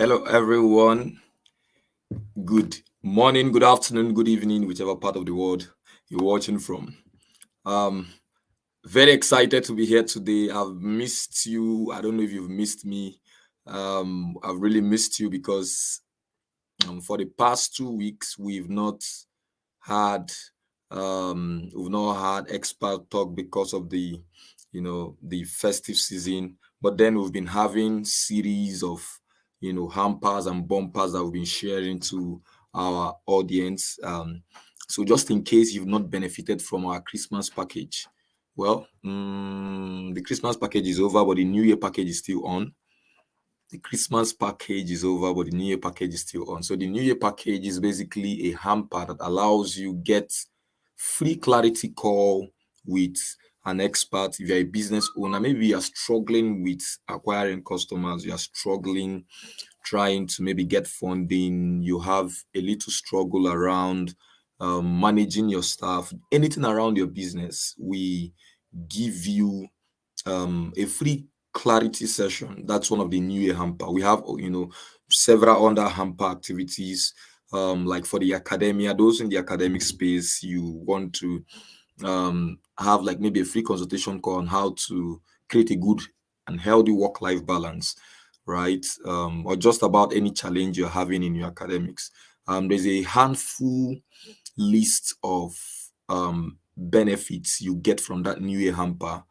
Hello, everyone. Good morning, good afternoon, good evening, whichever part of the world you're watching from. Um, Very excited to be here today. I've missed you. I don't know if you've missed me. I've really missed you because for the past 2 weeks had we've not had expert talk because of the festive season, but then we've been having series of hampers and bumpers that we've been sharing to our audience. So just in case you've not benefited from our Christmas package, well, the Christmas package is over, but the New Year package is still on. The Christmas package is over, but the New Year package is still on. So the New Year package is basically a hamper that allows you get free clarity call with an expert. If you're a business owner, maybe you're struggling with acquiring customers, you're struggling trying to maybe get funding, you have a little struggle around managing your staff, anything around your business, we give you a free clarity session. That's one of the New Year hamper. We have several other hamper activities, like for the academia, those in the academic space, you want to have like maybe a free consultation call on how to create a good and healthy work-life balance, right? Or just about any challenge you're having in your academics. There's a handful list of benefits you get from that New Year hamper.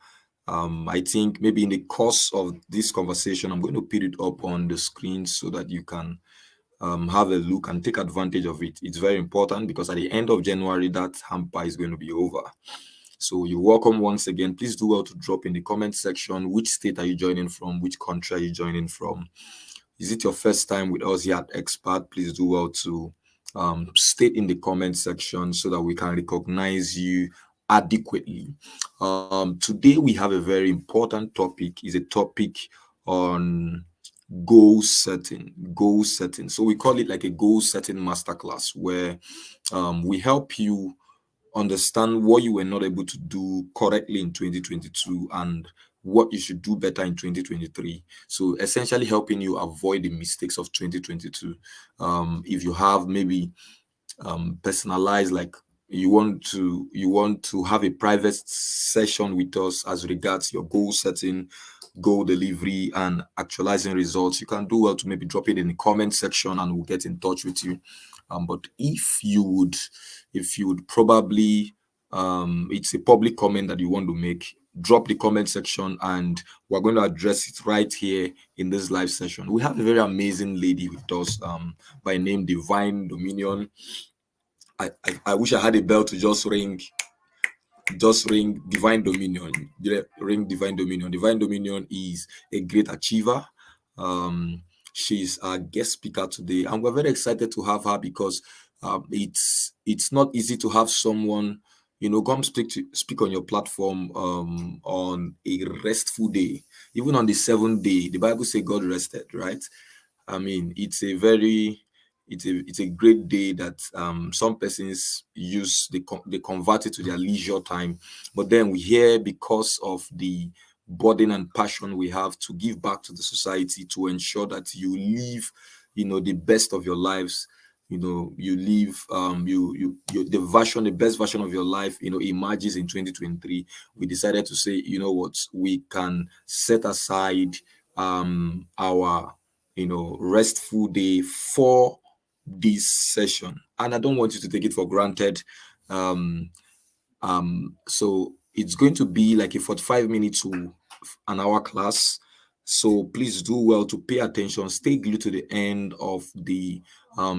I think maybe in the course of this conversation, I'm going to put it up on the screen so that you can have a look and take advantage of it. It's very important because at the end of January, that hamper is going to be over. So you're welcome once again. Please do well to drop in the comment section which state are you joining from, which country are you joining from. Is it your first time with us here at Expert? Please do well to state in the comment section so that we can recognize you adequately. Today we have a very important topic. Is a topic on goal setting. So we call it like a goal setting masterclass where we help you understand what you were not able to do correctly in 2022 and what you should do better in 2023. So essentially helping you avoid the mistakes of 2022. If you have maybe personalized, like you want to have a private session with us as regards your goal setting, goal delivery, and actualizing results, you can do well to maybe drop it in the comment section and we'll get in touch with you. But if you would probably it's a public comment that you want to make, drop the comment section and we're going to address it right here in this live session. We have a very amazing lady with us by name Divine Dominion. I wish I had a bell to just ring Divine Dominion. Ring Divine Dominion. Divine Dominion is a great achiever. She's our guest speaker today, and we're very excited to have her because it's not easy to have someone come speak on your platform on a restful day. Even on the seventh day, the Bible says God rested, right? I mean, it's a great day that some persons use, they convert it to their leisure time. But then we hear, because of the burden and passion we have to give back to the society, to ensure that you live the best of your lives, you live the best version of your life emerges in 2023. We decided to say, what, we can set aside our restful day for this session, and I don't want you to take it for granted. So it's going to be like a 45 minutes to an hour class. So please do well to pay attention. Stay glued to the end of the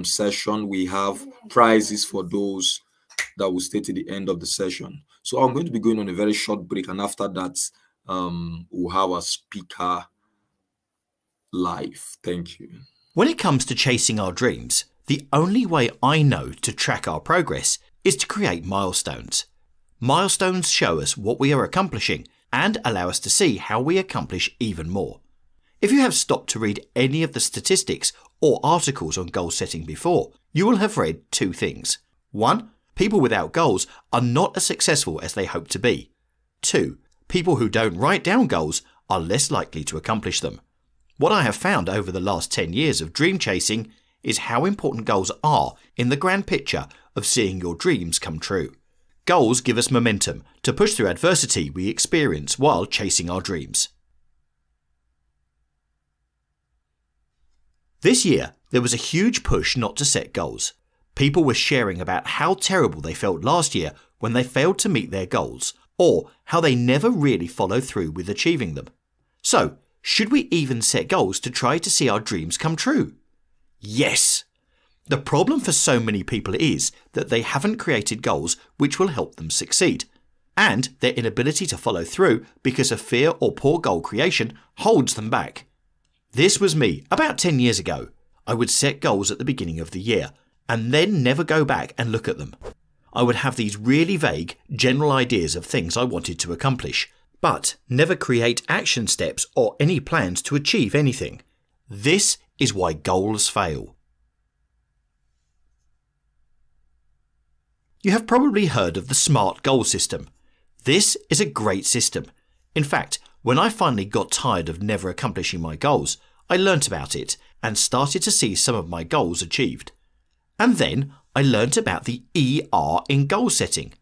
session. We have prizes for those that will stay to the end of the session. So I'm going to be going on a very short break, and after that, we'll have a speaker live. Thank you. When it comes to chasing our dreams, the only way I know to track our progress is to create milestones. Milestones show us what we are accomplishing and allow us to see how we accomplish even more. If you have stopped to read any of the statistics or articles on goal setting before, you will have read two things. 1. People without goals are not as successful as they hope to be. 2. People who don't write down goals are less likely to accomplish them. What I have found over the last 10 years of dream chasing is how important goals are in the grand picture of seeing your dreams come true. Goals give us momentum to push through adversity we experience while chasing our dreams. This year, there was a huge push not to set goals. People were sharing about how terrible they felt last year when they failed to meet their goals, or how they never really followed through with achieving them. So, should we even set goals to try to see our dreams come true? Yes! The problem for so many people is that they haven't created goals which will help them succeed, and their inability to follow through because of fear or poor goal creation holds them back. This was me about 10 years ago. I would set goals at the beginning of the year and then never go back and look at them. I would have these really vague, general ideas of things I wanted to accomplish, but never create action steps or any plans to achieve anything. This is why goals fail. You have probably heard of the SMART goal system. This is a great system. In fact, when I finally got tired of never accomplishing my goals, I learnt about it and started to see some of my goals achieved. And then I learnt about the ER in goal setting.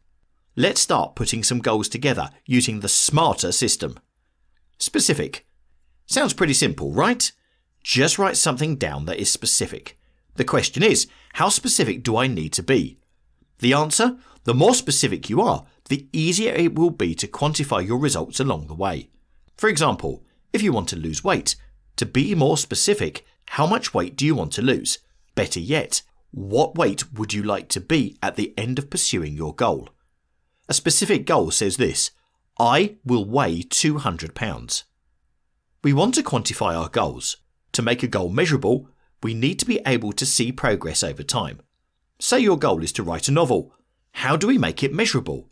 Let's start putting some goals together using the SMARTer system. Specific. Sounds pretty simple, right? Just write something down that is specific. The question is, how specific do I need to be? The answer? The more specific you are, the easier it will be to quantify your results along the way. For example, if you want to lose weight, to be more specific, how much weight do you want to lose? Better yet, what weight would you like to be at the end of pursuing your goal? A specific goal says this: I will weigh 200 pounds. We want to quantify our goals. To make a goal measurable, we need to be able to see progress over time. Say your goal is to write a novel. How do we make it measurable?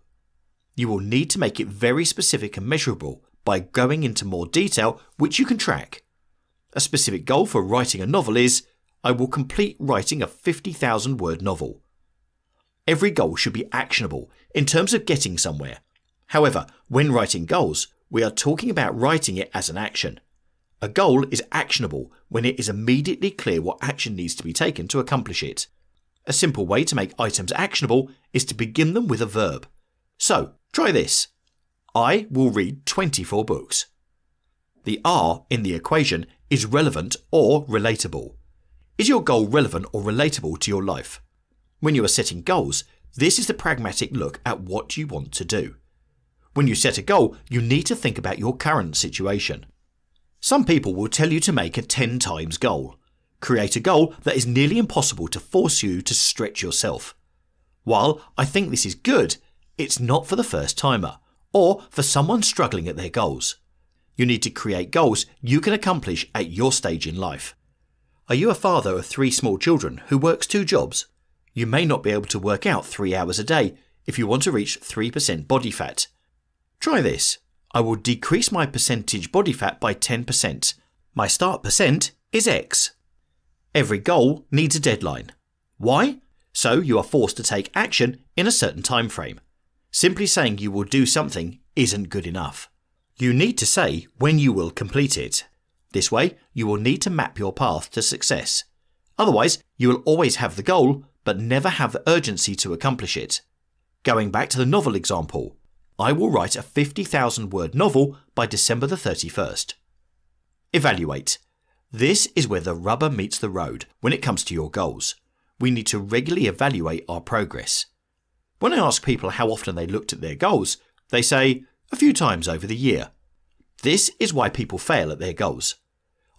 You will need to make it very specific and measurable by going into more detail which you can track. A specific goal for writing a novel is, I will complete writing a 50,000 word novel. Every goal should be actionable in terms of getting somewhere. However, when writing goals, we are talking about writing it as an action. A goal is actionable when it is immediately clear what action needs to be taken to accomplish it. A simple way to make items actionable is to begin them with a verb. So, try this. I will read 24 books. The R in the equation is relevant or relatable. Is your goal relevant or relatable to your life? When you are setting goals, this is the pragmatic look at what you want to do. When you set a goal, you need to think about your current situation. Some people will tell you to make a 10 times goal. Create a goal that is nearly impossible to force you to stretch yourself. While I think this is good, it's not for the first timer or for someone struggling at their goals. You need to create goals you can accomplish at your stage in life. Are you a father of 3 small children who works 2 jobs? You may not be able to work out 3 hours a day if you want to reach 3% body fat. Try this. I will decrease my percentage body fat by 10%. My start percent is X. Every goal needs a deadline. Why? So you are forced to take action in a certain time frame. Simply saying you will do something isn't good enough. You need to say when you will complete it. This way, you will need to map your path to success. Otherwise, you will always have the goal, but never have the urgency to accomplish it. Going back to the novel example, I will write a 50,000 word novel by December the 31st. Evaluate. This is where the rubber meets the road when it comes to your goals. We need to regularly evaluate our progress. When I ask people how often they looked at their goals, they say a few times over the year. This is why people fail at their goals.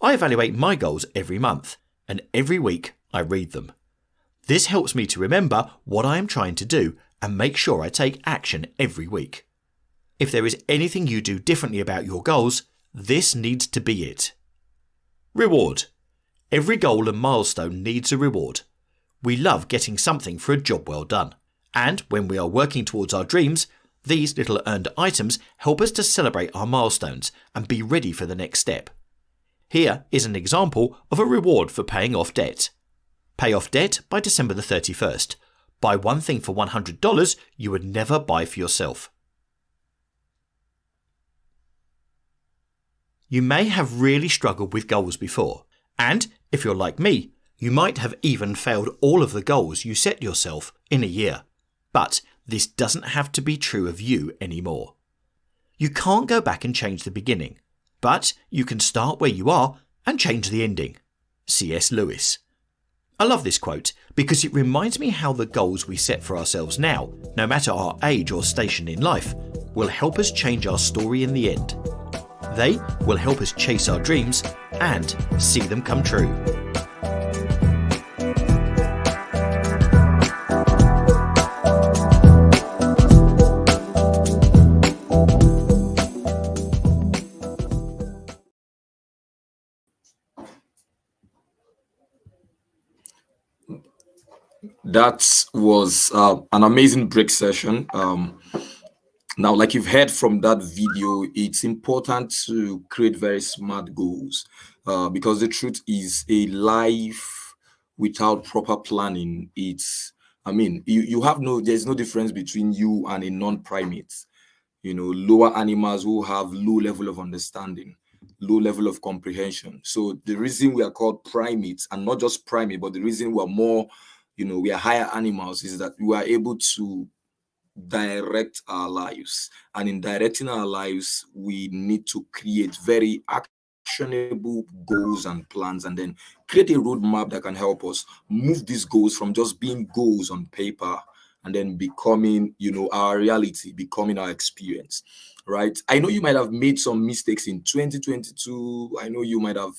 I evaluate my goals every month, and every week I read them. This helps me to remember what I am trying to do and make sure I take action every week. If there is anything you do differently about your goals, this needs to be it. Reward. Every goal and milestone needs a reward. We love getting something for a job well done. And when we are working towards our dreams, these little earned items help us to celebrate our milestones and be ready for the next step. Here is an example of a reward for paying off debt. Pay off debt by December the 31st. Buy one thing for $100 you would never buy for yourself. You may have really struggled with goals before, and if you're like me, you might have even failed all of the goals you set yourself in a year. But this doesn't have to be true of you anymore. You can't go back and change the beginning, but you can start where you are and change the ending. C.S. Lewis. I love this quote because it reminds me how the goals we set for ourselves now, no matter our age or station in life, will help us change our story in the end. They will help us chase our dreams and see them come true. That was an amazing break session. Now, like you've heard from that video, it's important to create very smart goals because the truth is a life without proper planning. You have there's no difference between you and a non-primate. Lower animals who have low level of understanding, low level of comprehension. So the reason we are called primates, and not just primate, but the reason we are more, we are higher animals, is that we are able to direct our lives. And in directing our lives, we need to create very actionable goals and plans, and then create a roadmap that can help us move these goals from just being goals on paper and then becoming, our reality, becoming our experience, right? I know you might have made some mistakes in 2022. I know you might have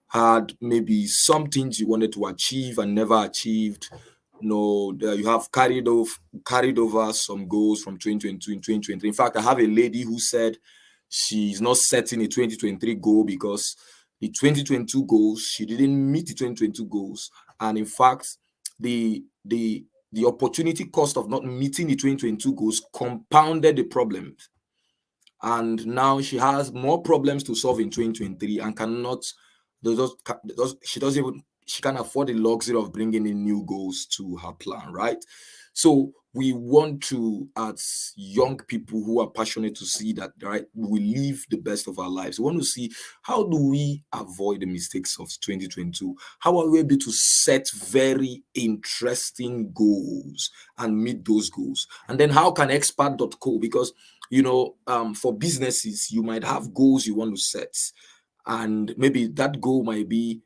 had maybe some things you wanted to achieve and never achieved. You have carried over some goals from 2022 and 2023. In fact, I have a lady who said she's not setting a 2023 goal because the 2022 goals, she didn't meet the 2022 goals. And in fact, the opportunity cost of not meeting the 2022 goals compounded the problems. And now she has more problems to solve in 2023 and she can't afford the luxury of bringing in new goals to her plan, right? So we want to, as young people who are passionate to see that, right, we live the best of our lives. We want to see, how do we avoid the mistakes of 2022? How are we able to set very interesting goals and meet those goals? And then how can expert.co, because for businesses, you might have goals you want to set, and maybe that goal might be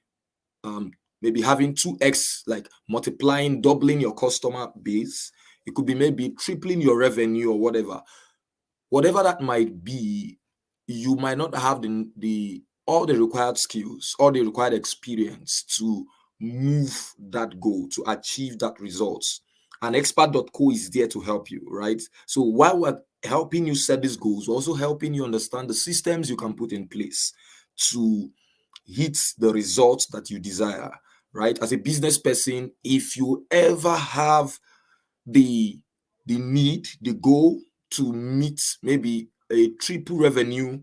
maybe having 2x, like multiplying, doubling your customer base. It could be maybe tripling your revenue or whatever that might be. You might not have all the required skills, all the required experience to move that goal, to achieve that results. And expert.co is there to help you, right? So while we're helping you set these goals, we're also helping you understand the systems you can put in place to hit the results that you desire, right? As a business person, if you ever have the the goal to meet maybe a triple revenue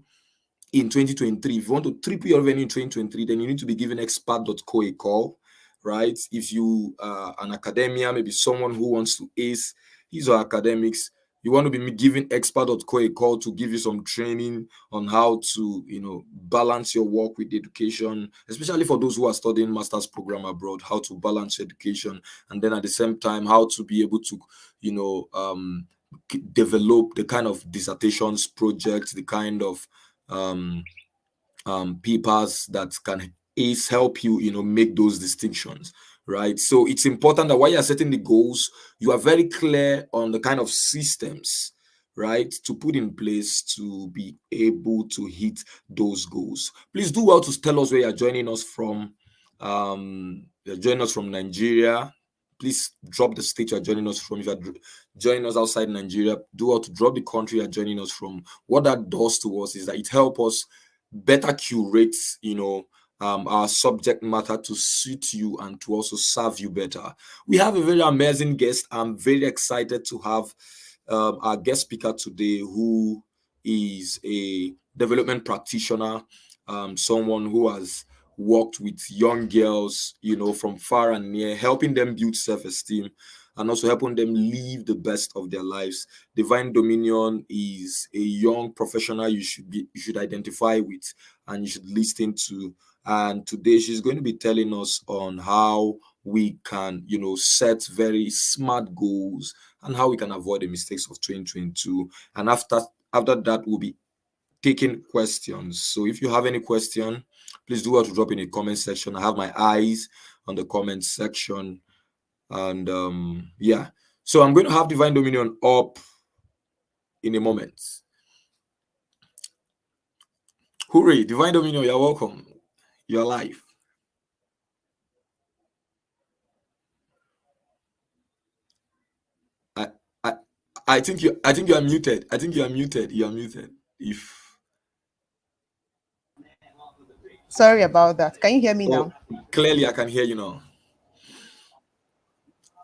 in 2023, if you want to triple your revenue in 2023, then you need to be giving expert.co a call, right? If you are an academia, maybe someone who wants to ace his or academics, you want to be giving expert.co a call to give you some training on how to, balance your work with education, especially for those who are studying master's program abroad, how to balance education, and then at the same time, how to be able to, develop the kind of dissertations projects, the kind of papers that can help you, make those distinctions, right? So it's important that while you're setting the goals, you are very clear on the kind of systems, right, to put in place to be able to hit those goals. Please do well to tell us where you're joining us from. You're joining us from Nigeria. Please drop the state you're joining us from. If you're joining us outside Nigeria, do well to drop the country you're joining us from. What that does to us is that it helps us better curate, our subject matter to suit you and to also serve you better. We have a very amazing guest. I'm very excited to have our guest speaker today, who is a development practitioner, someone who has worked with young girls, from far and near, helping them build self-esteem and also helping them live the best of their lives. Divine Dominion is a young professional you should identify with and you should listen to. And today she's going to be telling us on how we can, set very smart goals and how we can avoid the mistakes of 2022. And after that, we'll be taking questions. So if you have any question, please do what to drop in the comment section. I have my eyes on the comment section. And yeah. So I'm going to have Divine Dominion up in a moment. Hooray, Divine Dominion, you're welcome. You're live. I I I think you are muted. I think you are muted. You are muted. If Sorry about that. Can you hear me Oh, now? clearly I can hear you now.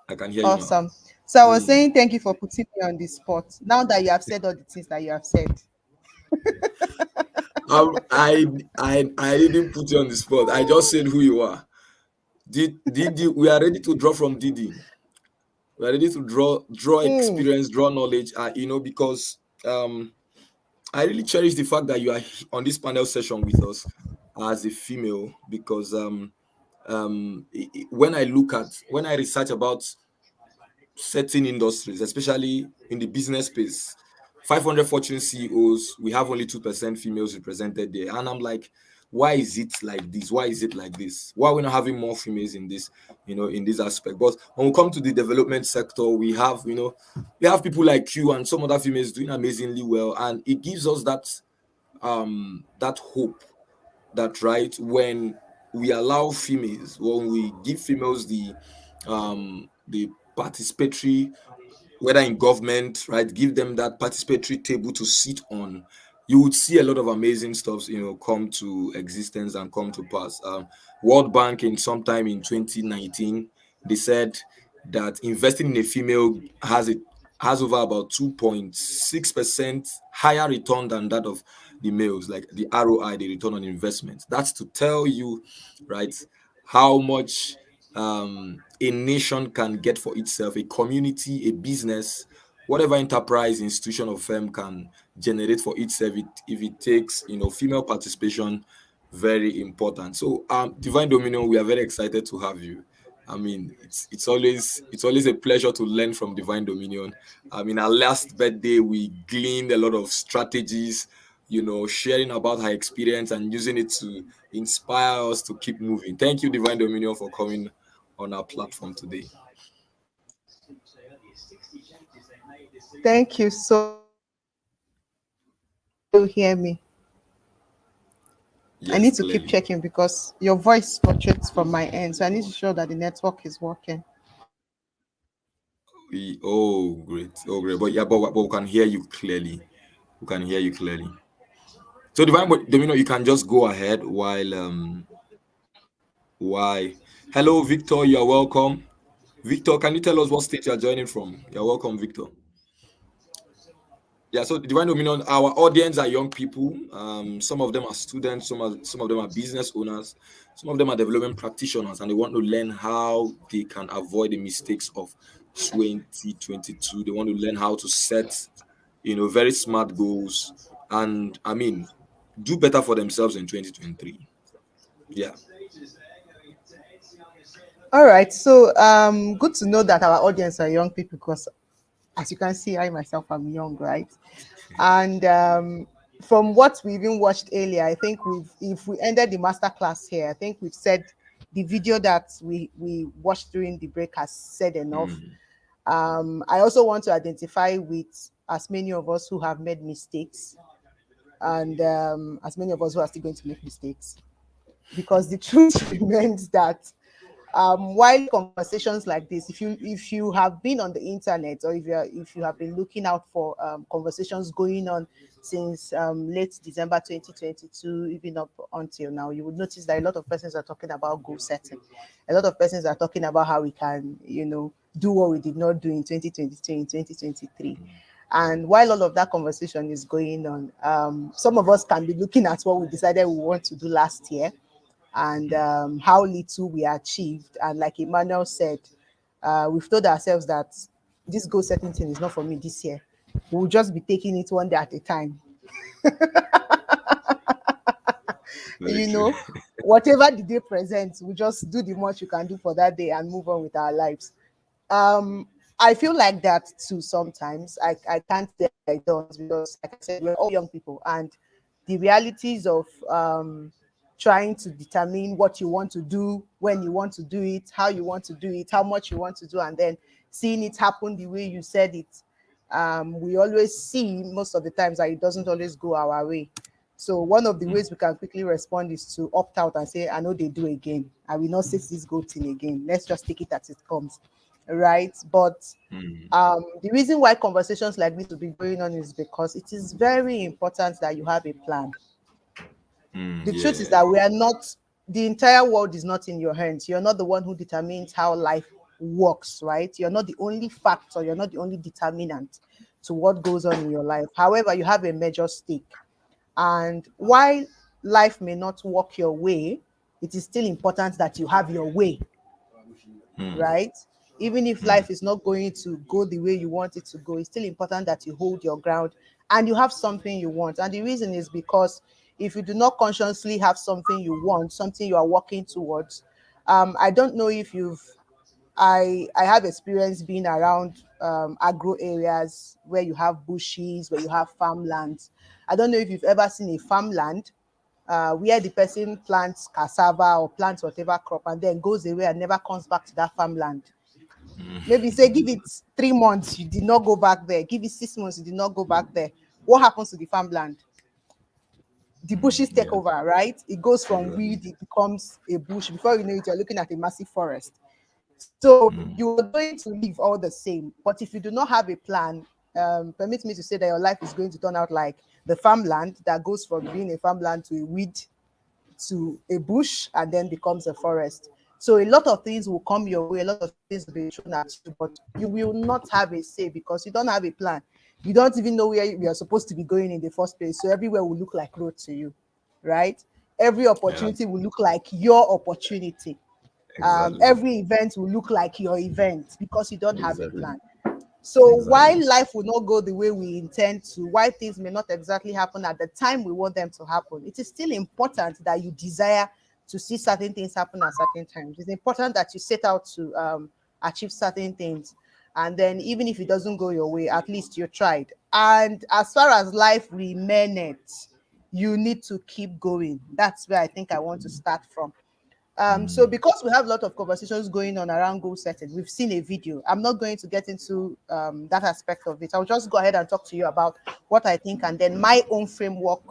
I can hear you now. Awesome. So I was Mm. saying thank you for putting me on the spot. Now that you have said all the things that you have said. I didn't put you on the spot. I just said who you are. Did you? We are ready to draw from Didi. We are ready to draw Hmm. experience, draw knowledge. Because I really cherish the fact that you are on this panel session with us as a female. Because when I research about certain industries, especially in the business space, 500 Fortune CEOs, we have only 2% females represented there. And I'm like, why is it like this? Why is it like this? Why are we not having more females in this, in this aspect? But when we come to the development sector, we have people like you and some other females doing amazingly well. And it gives us that hope that, right, when we allow females, when we give females the participatory, whether in government, right, give them that participatory table to sit on, you would see a lot of amazing stuff, come to existence and come to pass. World Bank in sometime in 2019, they said that investing in a female has over about 2.6% higher return than that of the males, like the ROI, the return on investment. That's to tell you, right, how much a nation can get for itself, a community, a business, whatever enterprise, institution, or firm can generate for itself if it takes, female participation very important. So, Divine Dominion, we are very excited to have you. I mean, it's always a pleasure to learn from Divine Dominion. Our last birthday, we gleaned a lot of strategies, sharing about her experience and using it to inspire us to keep moving. Thank you, Divine Dominion, for coming on our platform today. Thank you so you hear me. I Yes, need to keep clearly. checking because your voice fluctuates from my end. So I need to show that the network is working. Oh, great. Oh, great. But yeah, but we can hear you clearly. We can hear you clearly. So, Divine Domino, you can just go ahead while why. Hello, Victor. You're welcome. Victor, can you tell us what state you're joining from? You're welcome, Victor. Yeah, so Divine Dominion, our audience are young people. Some of them are students, some of them are business owners, some of them are development practitioners, and they want to learn how they can avoid the mistakes of 2022. They want to learn how to set, very smart goals, and do better for themselves in 2023. Yeah. All right. So good to know that our audience are young people because as you can see, I myself am young, right? And from what we even watched earlier, I think if we ended the master class here, I think we've said the video that we watched during the break has said enough. Mm, I also want to identify with as many of us who have made mistakes and as many of us who are still going to make mistakes, because the truth remains that while conversations like this, if you have been on the internet, or if you have been looking out for conversations going on since late December 2022 even up until now, you would notice that a lot of persons are talking about goal setting. A lot of persons are talking about how we can do what we did not do in 2022 in 2023. And while all of that conversation is going on, some of us can be looking at what we decided we want to do last year and how little we achieved. And like Emmanuel said, we've told ourselves that this goal setting thing is not for me this year. We'll just be taking it one day at a time. Very you true. know, whatever the day presents, we just do the much you can do for that day and move on with our lives. um I feel like that too sometimes. I can't say I don't, because like I said, we're all young people, and the realities of trying to determine what you want to do, when you want to do it, how you want to do it, how much you want to do, and then seeing it happen the way you said it. We always see most of the times that it doesn't always go our way. So one of the ways we can quickly respond is to opt out and say, I know they do again. I will not say this go thing again. Let's just take it as it comes. Right. But Mm, the reason why conversations like this will be going on is because it is very important that you have a plan. The truth is yeah. that we are not, the entire world is not in your hands. You're not the one who determines how life works, right? You're not the only factor, you're not the only determinant to what goes on in your life. However, you have a major stake. And while life may not work your way, it is still important that you have your way, Mm, right? Even if mm, life is not going to go the way you want it to go, it's still important that you hold your ground and you have something you want. And the reason is because if you do not consciously have something you want, something you are working towards, I don't know if you've I have experience being around agro areas where you have bushes, where you have farmlands. I don't know if you've ever seen a farmland where the person plants cassava or plants whatever crop and then goes away and never comes back to that farmland. Maybe say give it 3 months, you did not go back there. Give it 6 months, you did not go back there. What happens to the farmland? The bushes take yeah. over, right? It goes from Exactly. weed, it becomes a bush. Before you know it, you're looking at a massive forest. So Mm, you are going to live all the same. But if you do not have a plan, permit me to say that your life is going to turn out like the farmland that goes from being a farmland to a weed to a bush and then becomes a forest. So a lot of things will come your way, a lot of things will be thrown at you, but you will not have a say because you don't have a plan. You don't even know where you are supposed to be going in the first place. So everywhere will look like road to you, right? Every yeah. opportunity will look like your opportunity. Exactly. Every event will look like your event because you don't have a Exactly. plan. So Exactly. while life will not go the way we intend to, while things may not exactly happen at the time we want them to happen, it is still important that you desire to see certain things happen at certain times. It's important that you set out to achieve certain things. And then even if it doesn't go your way, at least you tried. And as far as life remaineth, you need to keep going. That's where I think I want to start from. So Mm, because we have a lot of conversations going on around goal setting, we've seen a video. I'm not going to get into that aspect of it. I'll just go ahead and talk to you about what I think and then my own framework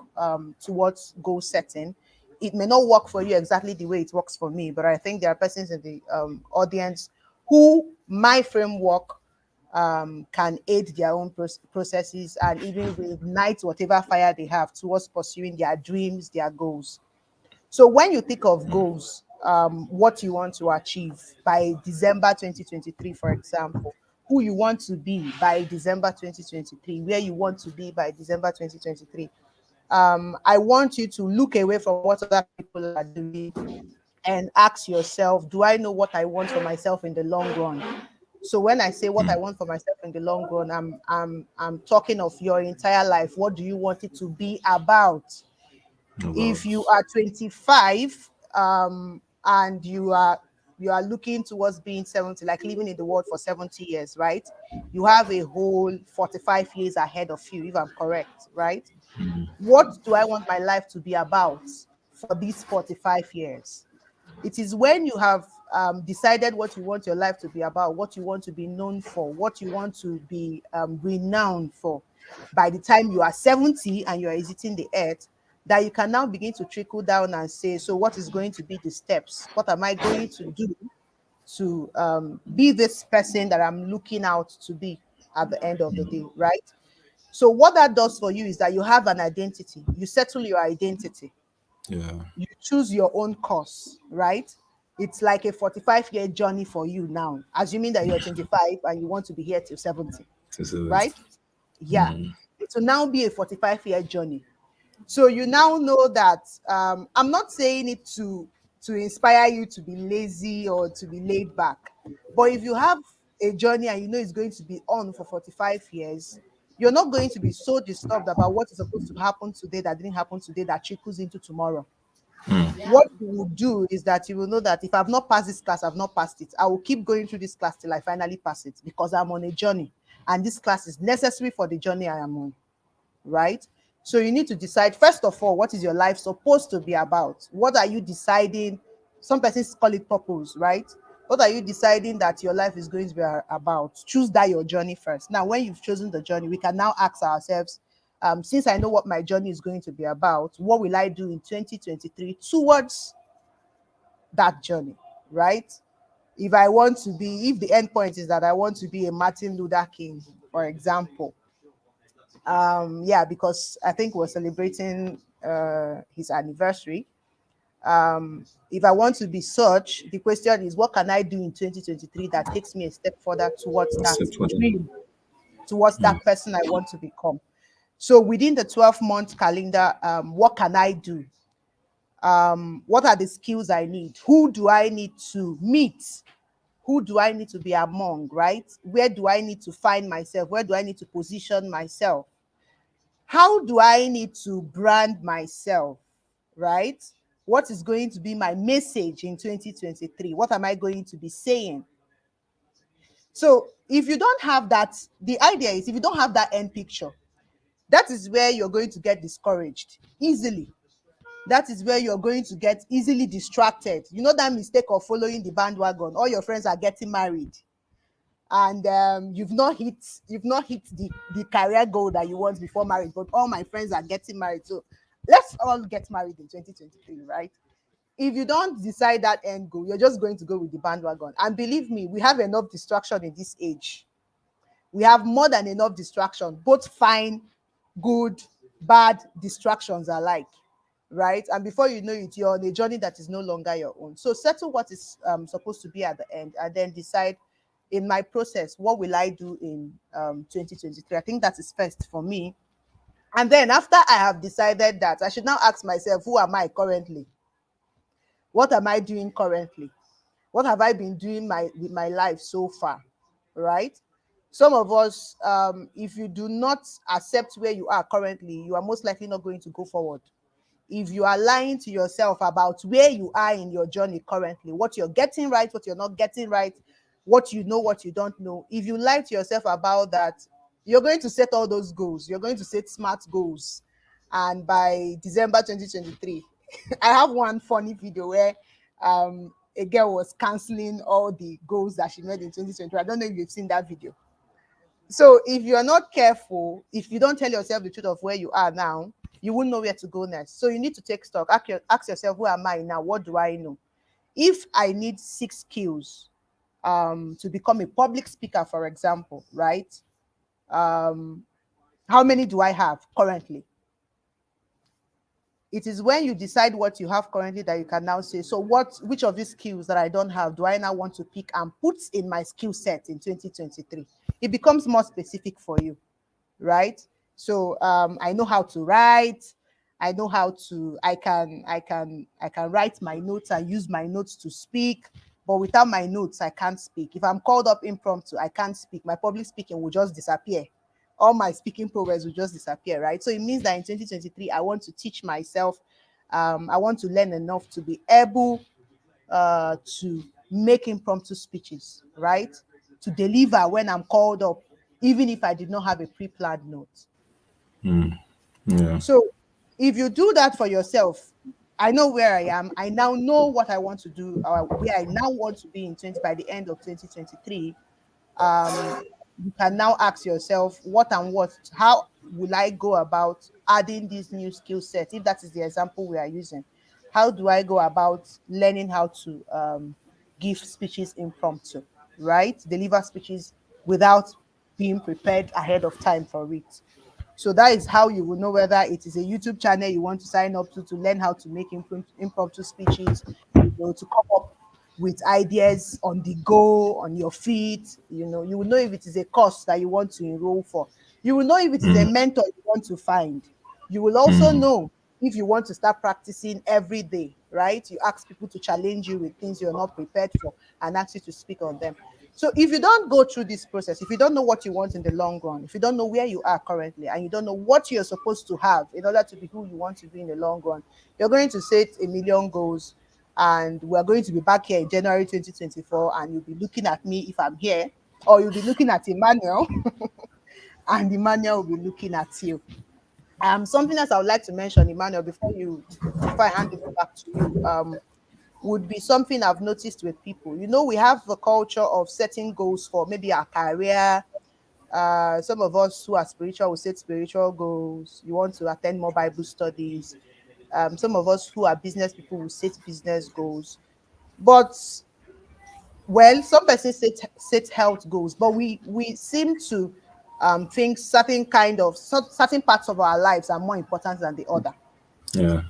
towards goal setting. It may not work for you exactly the way it works for me, but I think there are persons in the audience who my framework can aid their own processes and even reignite whatever fire they have towards pursuing their dreams, their goals. So when you think of mm, goals, what you want to achieve by December 2023, for example, who you want to be by December 2023, where you want to be by December 2023, I want you to look away from what other people are doing and ask yourself, do I know what I want for myself in the long run? So when I say what I mm. want for myself in the long run, I'm talking of your entire life. What do you want it to be about? If About. you are 25 and you are looking towards being 70, like living in the world for 70 years, right? You have a whole 45 years ahead of you, if I'm correct, right? What do I want my life to be about for these 45 years? It is when you have decided what you want your life to be about, what you want to be known for, what you want to be renowned for. By the time you are 70 and you are exiting the earth, that you can now begin to trickle down and say, so what is going to be the steps? What am I going to do to be this person that I'm looking out to be at the end of the day, right? So what that does for you is that you have an identity. You settle your identity. Yeah. You choose your own course, right? It's like a 45-year journey for you now, assuming that you're 25 and you want to be here till 70, To 70. right? Yeah. It will now be a 45-year journey. So you now know that I'm not saying it to inspire you to be lazy or to be laid back. But if you have a journey and you know it's going to be on for 45 years, you're not going to be so disturbed about what is supposed to happen today that didn't happen today that trickles into tomorrow. What you will do is that you will know that if I've not passed this class, I've not passed it. I will keep going through this class till I finally pass it because I'm on a journey and this class is necessary for the journey I am on, right? So you need to decide, first of all, what is your life supposed to be about? What are you deciding? Some persons call it purpose, right? What are you deciding that your life is going to be about? Choose that your journey first. Now, when you've chosen the journey, we can now ask ourselves, since I know what my journey is going to be about, what will I do in 2023 towards that journey, right? If I want to be, if the end point is that I want to be a Martin Luther King, for example, yeah, because I think we're celebrating his anniversary. If I want to be such, the question is, what can I do in 2023 that takes me a step further towards that Except for that. dream, towards that person I want to become? So within the 12-month calendar, what can I do? What are the skills I need? Who do I need to meet? Who do I need to be among, right? Where do I need to find myself? Where do I need to position myself? How do I need to brand myself, right? What is going to be my message in 2023? What am I going to be saying? So if you don't have that, the idea is if you don't have that end picture, that is where you're going to get discouraged easily. That is where you're going to get easily distracted. You know that mistake of following the bandwagon. All your friends are getting married, and you've not hit the career goal that you want before marriage, but all my friends are getting married, so let's all get married in 2023, right? If you don't decide that end goal, you're just going to go with the bandwagon. And believe me, we have enough distraction in this age. We have more than enough distraction, both fine, good, bad distractions alike, right? And before you know it, you're on a journey that is no longer your own. So settle what is supposed to be at the end, and then decide, in my process, what will I do in 2023? I think that is first for me. And then after I have decided that, I should now ask myself, who am I currently? What am I doing currently? What have I been doing with my life so far, right? Some of us, if you do not accept where you are currently, you are most likely not going to go forward. If you are lying to yourself about where you are in your journey currently, what you're getting right, what you're not getting right, what you know, what you don't know, if you lie to yourself about that, you're going to set all those goals. You're going to set smart goals. And by December 2023, I have one funny video where a girl was canceling all the goals that she made in 2023. I don't know if you've seen that video. So if you're not careful, if you don't tell yourself the truth of where you are now, you won't know where to go next. So you need to take stock. Ask yourself, who am I now? What do I know? If I need 6 skills to become a public speaker, for example, right? How many do I have currently? It is when you decide what you have currently that you can now say, so which of these skills that I don't have do I now want to pick and put in my skill set in 2023? It becomes more specific for you, right? So I know how to write. I know how to, I can write my notes and use my notes to speak, but without my notes, I can't speak. If I'm called up impromptu, I can't speak. My public speaking will just disappear. All my speaking progress will just disappear, right? So it means that in 2023, I want to teach myself. I want to learn enough to be able to make impromptu speeches, right? To deliver when I'm called up, even if I did not have a pre-planned note. Yeah. So if you do that for yourself, I know where I am. I now know what I want to do, or where I now want to be in 20 by the end of 2023. You can now ask yourself, how will I go about adding this new skill set? If that is the example we are using, how do I go about learning how to give speeches impromptu, right? Deliver speeches without being prepared ahead of time for it. So that is how you will know whether it is a YouTube channel you want to sign up to learn how to make impromptu speeches, to come up with ideas on the go, on your feet. You will know if it is a course that you want to enroll for. You will know if it is a mentor you want to find. You will also know if you want to start practicing every day, right? You ask people to challenge you with things you're not prepared for and ask you to speak on them. So if you don't go through this process, if you don't know what you want in the long run, if you don't know where you are currently, and you don't know what you're supposed to have in order to be who you want to be in the long run, you're going to set a million goals. And we're going to be back here in January 2024, and you'll be looking at me if I'm here, or you'll be looking at Emmanuel, and Emmanuel will be looking at you. Something else I would like to mention, Emmanuel, before I hand it back to you, would be something I've noticed with people. You know, we have a culture of setting goals for maybe our career. Some of us who are spiritual will set spiritual goals. You want to attend more Bible studies. Some of us who are business people will set business goals. But well, some persons set health goals, but we seem to think certain parts of our lives are more important than the other. Yeah.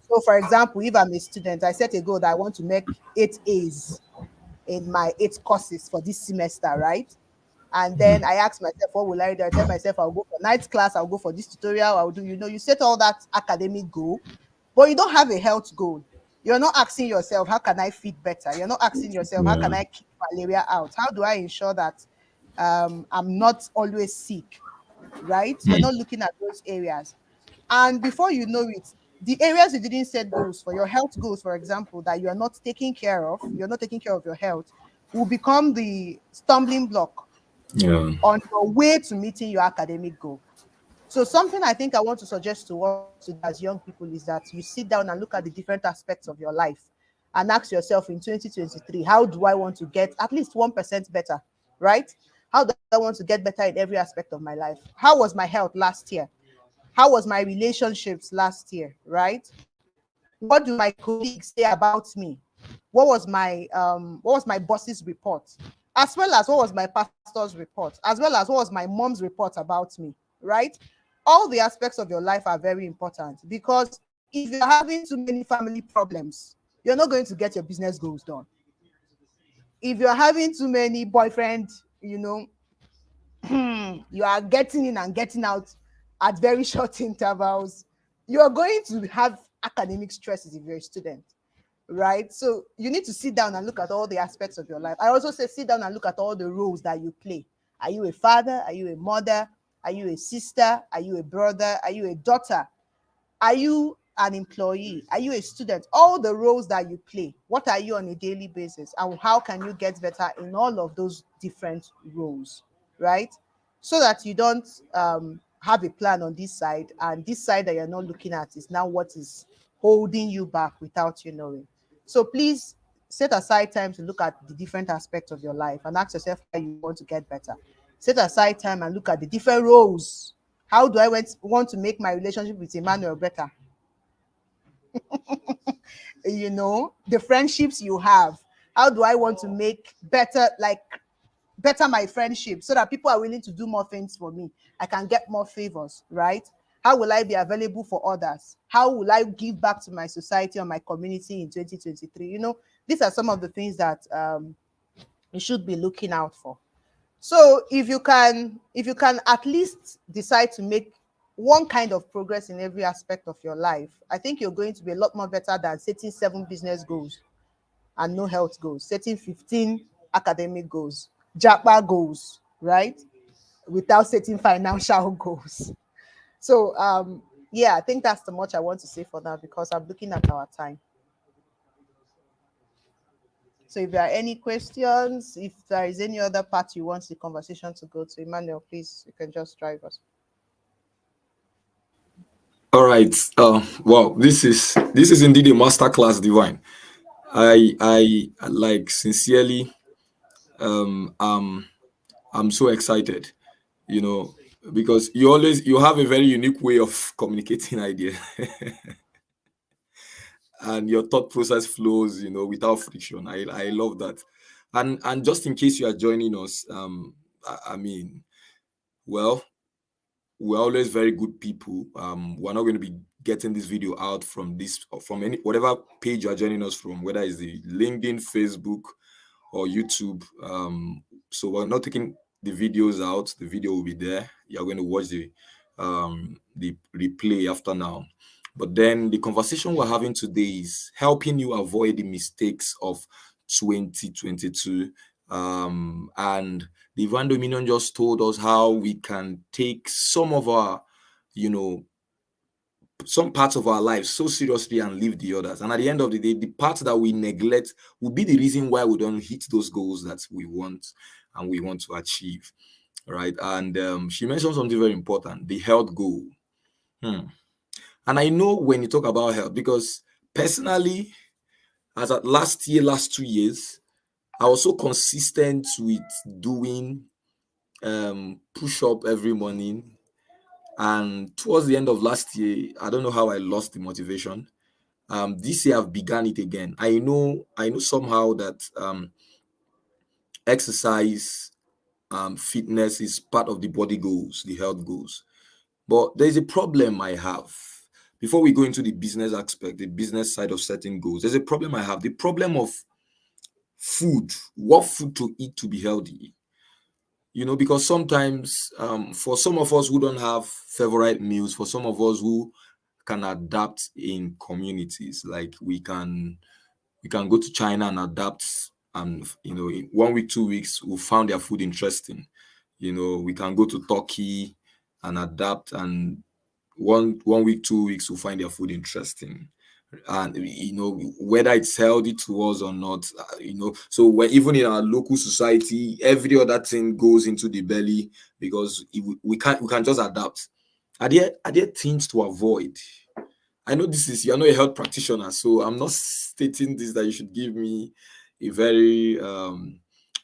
So, for example, if I'm a student, I set a goal that I want to make 8 A's in my 8 courses for this semester, right? And then I ask myself, what will I do? I tell myself, I'll go for night class, I'll go for this tutorial, I'll do, you set all that academic goal, but you don't have a health goal. You're not asking yourself, how can I feed better? You're not asking yourself, how can Yeah. I keep malaria out? How do I ensure that I'm not always sick, right? You're not looking at those areas. And before you know it, the areas you didn't set goals for, your health goals, for example, that you're not taking care of your health, will become the stumbling block Yeah. on your way to meeting your academic goal. So something I think I want to suggest to us today as young people is that you sit down and look at the different aspects of your life and ask yourself in 2023, how do I want to get at least 1% better, right? How do I want to get better in every aspect of my life? How was my health last year? How was my relationships last year, right? What do my colleagues say about me? What was my boss's report? As well as what was my pastor's report, as well as what was my mom's report about me, right? All the aspects of your life are very important, because if you're having too many family problems, you're not going to get your business goals done. If you're having too many boyfriends, you are getting in and getting out at very short intervals, you're going to have academic stresses if you're a student, right? So you need to sit down and look at all the aspects of your life. I also say sit down and look at all the roles that you play. Are you a father? Are you a mother? Are you a sister? Are you a brother? Are you a daughter? Are you an employee? Are you a student? All the roles that you play, what are you on a daily basis? And how can you get better in all of those different roles, right? So that you don't have a plan on this side, and this side that you're not looking at is now what is holding you back without you knowing. So please set aside time to look at the different aspects of your life and ask yourself how you want to get better. Set aside time and look at the different roles. How do I want to make my relationship with Emmanuel better? The friendships you have. How do I want to make better my friendship so that people are willing to do more things for me? I can get more favors, right? How will I be available for others? How will I give back to my society or my community in 2023? These are some of the things that you should be looking out for. So if you can at least decide to make one kind of progress in every aspect of your life, I think you're going to be a lot more better than setting 7 business goals and no health goals, setting 15 academic goals, JAPA goals, right? Without setting financial goals. So yeah, I think that's the much I want to say for now, because I'm looking at our time. So if there are any questions, if there is any other part you want the conversation to go to, Emmanuel, please, you can just drive us. All right. Wow. This is indeed a masterclass, Divine. I like sincerely. I'm so excited. You know, because you have a very unique way of communicating ideas, and your thought process flows, without friction. I love that. And just in case you are joining us, I mean, well, we're always very good people. We're not going to be getting this video out from any whatever page you are joining us from, whether it's the LinkedIn, Facebook, or YouTube. So we're not taking the videos out. The video will be there. You're going to watch the replay after now. But then the conversation we're having today is helping you avoid the mistakes of 2022. And the Divine Dominion just told us how we can take some of our, you know, some parts of our lives so seriously and leave the others. And at the end of the day, the parts that we neglect will be the reason why we don't hit those goals that we want and we want to achieve. Right. And she mentioned something very important, the health goal. Hmm. And I know when you talk about health, because personally, as at last year, last 2 years, I was so consistent with doing push up every morning. And towards the end of last year, I don't know how I lost the motivation. This year I've begun it again. I know somehow that exercise, fitness is part of the body goals, the health goals. But there's a problem I have. Before we go into the business aspect, the business side of setting goals, there's a problem I have. The problem of food, what food to eat to be healthy. Because sometimes for some of us who don't have favorite meals, for some of us who can adapt in communities, like we can go to China and adapt, and in 1 week, 2 weeks, we found their food interesting. We can go to Turkey and adapt, and one week, 2 weeks, we find their food interesting. And whether it's healthy to us or not, so even in our local society, every other thing goes into the belly, because we can't just adapt. Are there things to avoid? I know you're not a health practitioner, so I'm not stating this that you should give me a very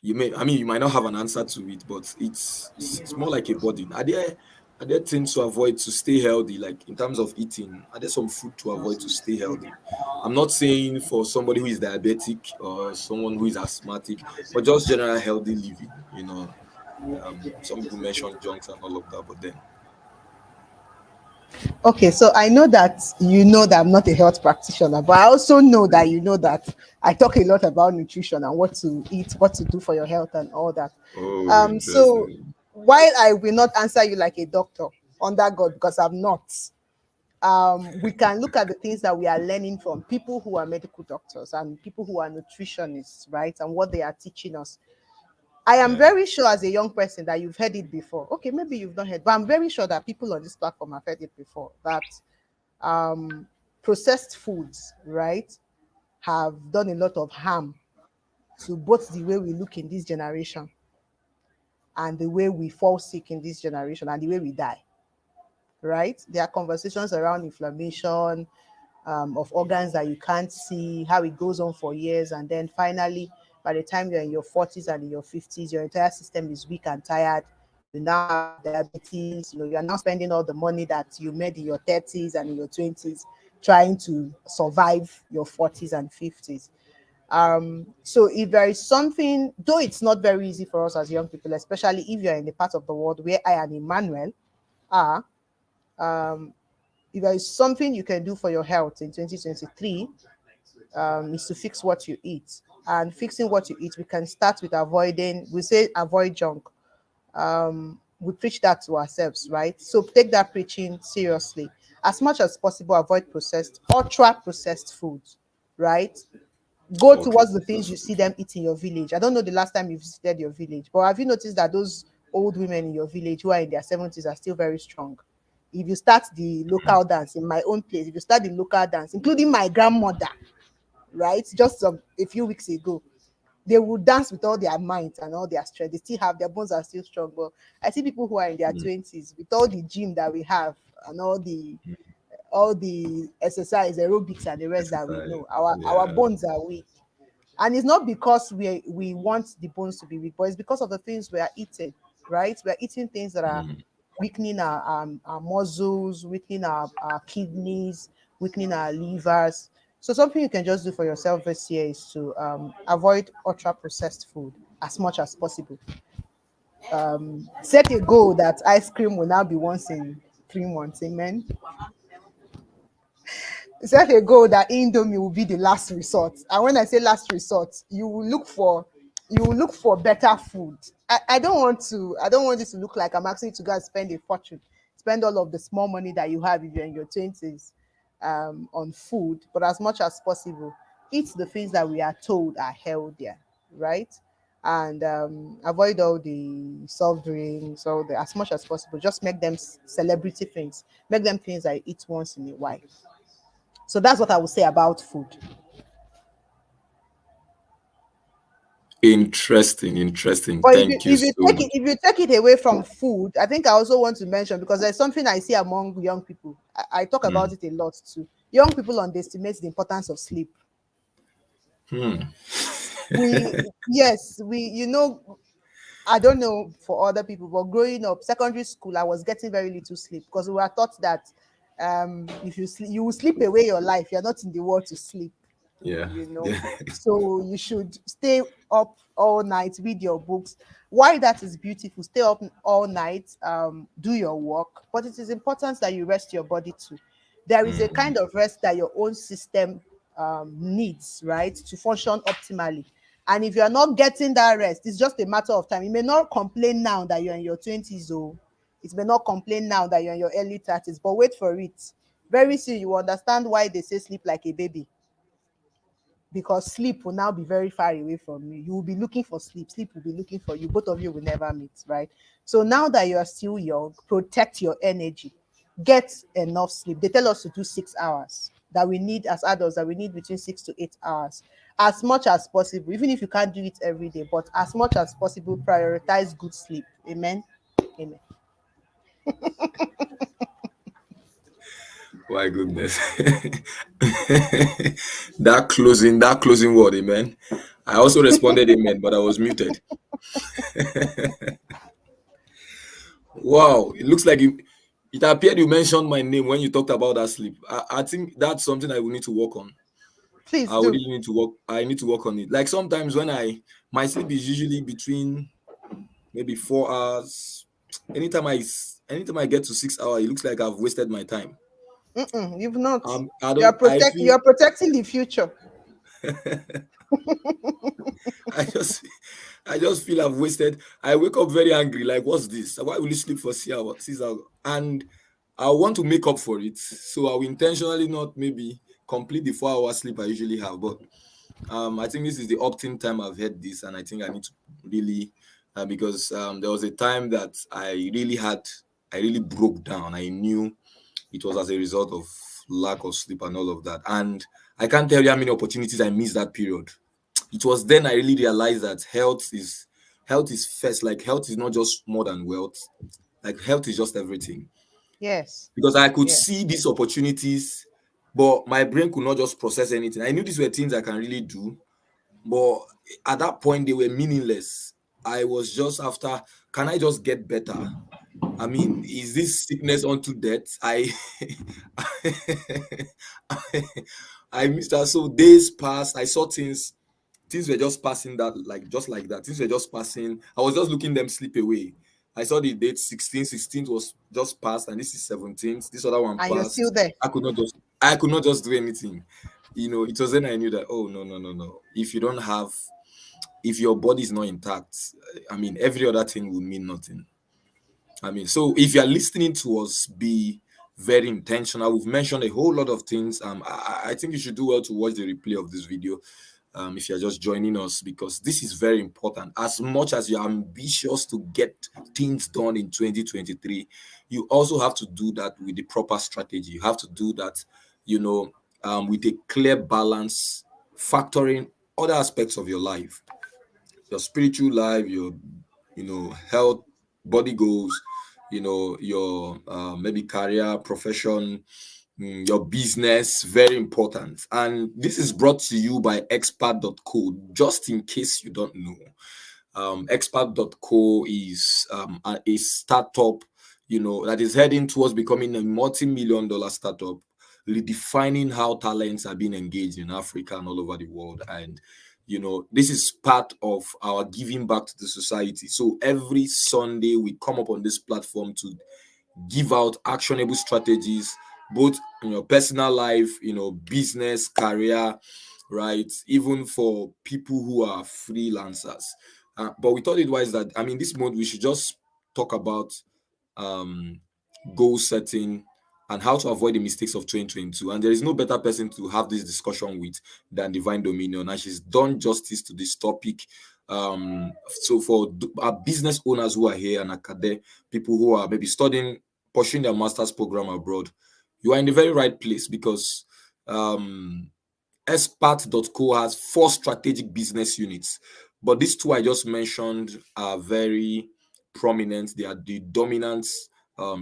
you might not have an answer to it, but it's more like a burden. Are there things to avoid to stay healthy, like in terms of eating? Are there some food to avoid to stay healthy? I'm not saying for somebody who is diabetic or someone who is asthmatic, but just general healthy living. Some people mention junks and all of that, but then Okay, so I know that you know that I'm not a health practitioner, but I also know that you know that I talk a lot about nutrition and what to eat, what to do for your health, and all that. oh, So interesting. while I will not answer you like a doctor under God, because I'm not, we can look at the things that we are learning from people who are medical doctors and people who are nutritionists, right? And what they are teaching us. I am Yeah, very sure as a young person that you've heard it before. Okay, maybe you've not heard, but I'm very sure that people on this platform have heard it before. That um, processed foods, right, have done a lot of harm to both the way we look in this generation and the way we fall sick in this generation and the way we die, right? There are conversations around inflammation of organs that you can't see, how it goes on for years, and then finally, by the time you're in your 40s and in your 50s, your entire system is weak and tired. You now have diabetes. You are now spending all the money that you made in your 30s and in your 20s trying to survive your 40s and 50s. So if there is something, though it's not very easy for us as young people, especially if you're in the part of the world where I and Emmanuel are, if there is something you can do for your health in 2023, is to fix what you eat. And fixing what you eat, we can start with avoiding, we say avoid junk. We preach that to ourselves, right? So take that preaching seriously. As much as possible, avoid processed, ultra processed foods, right? Go okay, towards the things that's you see okay. them eat in your village. I don't know the last time you visited your village, but have you noticed that those old women in your village who are in their 70s are still very strong? If you start the local dance in my own place, if you start the local dance, including my grandmother, right, just a few weeks ago, they will dance with all their might and all their strength. They still have their bones are still strong. But I see people who are in their Mm, 20s with all the gym that we have and all the exercise, aerobics, and the rest that we exercise. know, our Yeah. bones are weak. And it's not because we want the bones to be weak, but it's because of the things we are eating, right? We are eating things that are Mm, weakening our muscles, weakening our kidneys, weakening our livers. So something you can just do for yourself this year is to avoid ultra processed food as much as possible. Set a goal that ice cream will now be once in 3 months. Amen. Set a goal that Indomie will be the last resort. And when I say last resort, you will look for better food. I don't want it to look like I'm asking you to go and spend a fortune, spend all of the small money that you have if you're in your 20s on food, but as much as possible, eat the things that we are told are healthier, right? and avoid all the soft drinks, all the as much as possible. Just make them celebrity things. Make them things I eat once in a while. So that's what I would say about food. Interesting, interesting. But Thank you so much. if you take it away from food, I think I also want to mention, because there's something I see among young people. I talk about Mm. it a lot too. Young people underestimate the importance of sleep. Hmm. We Yes, we, I don't know for other people, but growing up, secondary school, I was getting very little sleep because we were taught that if you sleep, you will sleep away your life. You're not in the world to sleep, Yeah. you know. Yeah. So you should stay up all night, read your books. Why that is beautiful, stay up all night, do your work, but it is important that you rest your body too. There is a Mm. kind of rest that your own system needs, right, to function optimally. And if you're not getting that rest, it's just a matter of time. You may not complain now that you're in your 20s, or it may not complain now that you're in your early 30s, but wait for it. Very soon you will understand why they say sleep like a baby, because sleep will now be very far away from you. You will be looking for sleep. Sleep will be looking for you. Both of you will never meet, right? So now that you are still young, protect your energy. Get enough sleep. They tell us to do 6 hours, that we need as adults, that we need between 6 to 8 hours. As much as possible, even if you can't do it every day, but as much as possible, prioritize good sleep. Amen. Amen. My goodness. That closing word, amen. I also responded amen, but I was muted. Wow, it looks like it appeared you mentioned my name when you talked about that sleep. I think that's something I will need to work on. Please I would do. really need to work. I need to work on it. Like sometimes when my sleep is usually between maybe 4 hours. Anytime I get to 6 hours, it looks like I've wasted my time. Mm-mm, you've not. I don't. I feel. You're protecting the future. I just I just feel I've wasted. I wake up very angry. Like, what's this? Why will you sleep for 6 hours? 6 hours? And I want to make up for it. So I will intentionally not maybe complete the 4 hour sleep I usually have. But I think this is the opting time I've had this, and I think I need to really because there was a time that I really broke down. I knew it was as a result of lack of sleep and all of that. And I can't tell you how many opportunities I missed that period. It was then I really realized that health is first. Like health is not just more than wealth. Like health is just everything. Yes. Because I could Yeah. see these opportunities, but my brain could not just process anything. I knew these were things I can really do, but at that point they were meaningless. I was just after, can I just get better? I mean, is this sickness unto death? I missed that. So days passed. I saw things were just passing that, like just like that. Things were just passing. I was just looking them slip away. I saw the date 16, 16th was just passed, and this is 17th. This other one And you're still passed. there. I could not just do anything. It was then I knew that, oh no, no, no, no. If your body is not intact, I mean every other thing will mean nothing. I mean, so if you're listening to us, be very intentional. We've mentioned a whole lot of things. I think you should do well to watch the replay of this video if you're just joining us, because this is very important. As much as you're ambitious to get things done in 2023, you also have to do that with the proper strategy. You have to do that, with a clear balance, factoring other aspects of your life, your spiritual life, your health, body goals, your maybe career, profession, your business. Very important. And this is brought to you by expert.co. Just in case you don't know, expert.co is a startup, that is heading towards becoming a multi-million dollar startup, redefining how talents are being engaged in Africa and all over the world. And this is part of our giving back to the society. So every Sunday we come up on this platform to give out actionable strategies, both in your personal life, business, career, right? Even for people who are freelancers. But we thought it wise that, this month we should just talk about um, goal setting, and how to avoid the mistakes of 2022. And there is no better person to have this discussion with than Divine Dominion. And she's done justice to this topic. So for our business owners who are here and academic people who are maybe studying, pursuing their master's program abroad, you are in the very right place, because expert.co has 4 strategic business units, but these 2 I just mentioned are very prominent. They are the dominant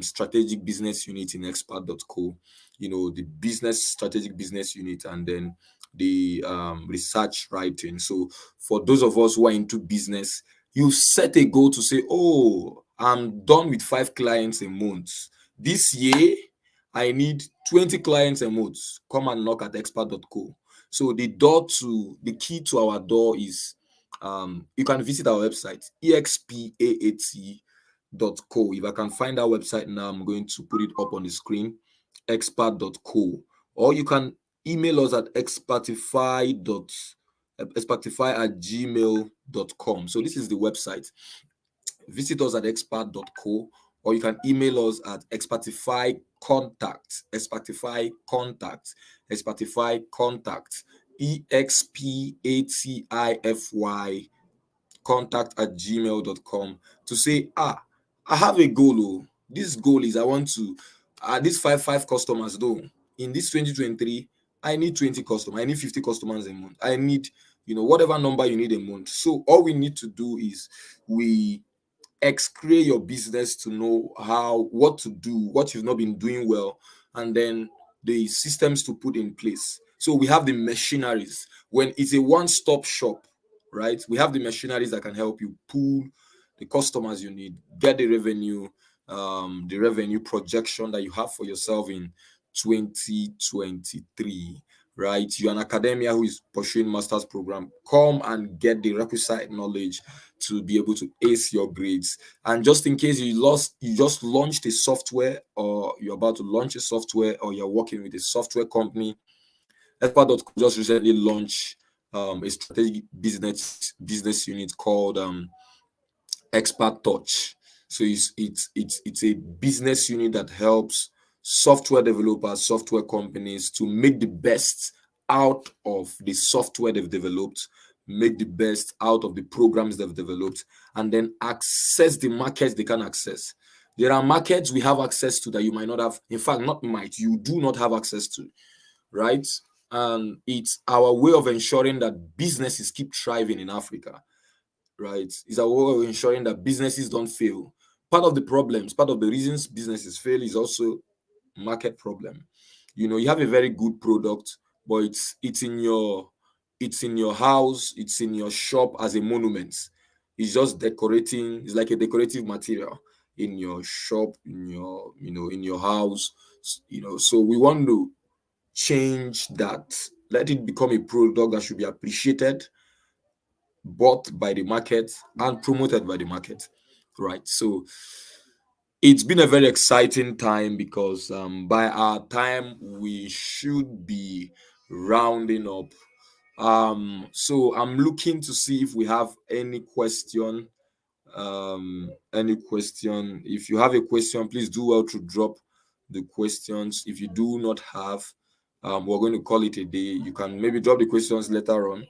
strategic business unit in expert.co. The business strategic business unit, and then the research writing. So for those of us who are into business, you set a goal to say, oh, I'm done with 5 clients a month this year. I need 20 clients a month. Come and knock at expert.co. So the key to our door is, you can visit our website, expaat.co. If I can find our website now, I'm going to put it up on the screen, expert.co. Or you can email us at expertify@gmail.com. So this is the website. Visit us at expert.co, or you can email us at expertifycontact, expertifycontact, expatify contact@gmail.com, to say, I have a goal. Oh, this goal is I want to these five customers though. In this 2023, I need 20 customers, I need 50 customers a month, I need whatever number you need a month. So all we need to do is we X-ray your business to know what to do, what you've not been doing well, and then the systems to put in place. So we have the machineries. When it's a one-stop shop, right? We have the machineries that can help you pull the customers you need, get the revenue projection that you have for yourself in 2023. Right? You're an academia who is pursuing master's program. Come and get the requisite knowledge to be able to ace your grades. And just in case you just launched a software, or you're about to launch a software, or you're working with a software company, expert.co just recently launched a strategic business unit called Expert Touch. So it's a business unit that helps software developers, software companies to make the best out of the software they've developed, make the best out of the programs they've developed, and then access the markets they can access. There are markets we have access to that you might not have. In fact, you do not have access to, right? And it's our way of ensuring that businesses keep thriving in Africa, right? It's our way of ensuring that businesses don't fail. Part of the reasons businesses fail is also market problem. You have a very good product, but it's in your house, it's in your shop as a monument. It's just decorating. It's like a decorative material in your shop, in your house. So we want to change that. Let it become a product that should be appreciated, bought by the market, and promoted by the market, right? So it's been a very exciting time, because by our time we should be rounding up. So I'm looking to see if we have any question. If you have a question, please do well to drop the questions. If you do not have, we're going to call it a day. You can maybe drop the questions later on.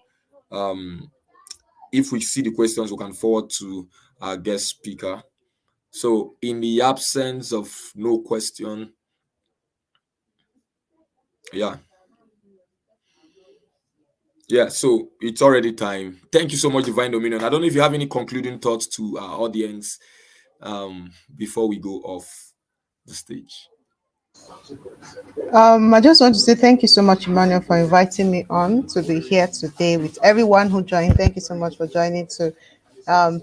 If we see the questions, we can forward to our guest speaker. So in the absence of no question, yeah, so it's already time. Thank you so much, Divine Dominion. I don't know if you have any concluding thoughts to our audience before we go off the stage. I just want to say thank you so much, Emmanuel, for inviting me on to be here today with everyone who joined. Thank you so much for joining. So,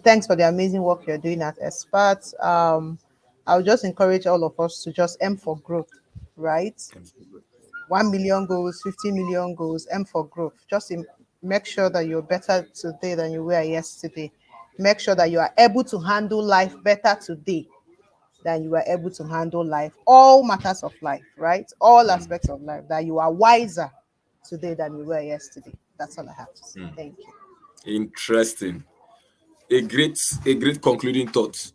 thanks for the amazing work you're doing at Expert. I would just encourage all of us to just aim for growth, right? 1 million goals, 50 million goals, aim for growth. Just make sure that you're better today than you were yesterday. Make sure that you are able to handle life better today than you were able to handle life. All matters of life, right? All aspects of life, that you are wiser today than you were yesterday. That's all I have to say. Thank you. Interesting. A great concluding thought.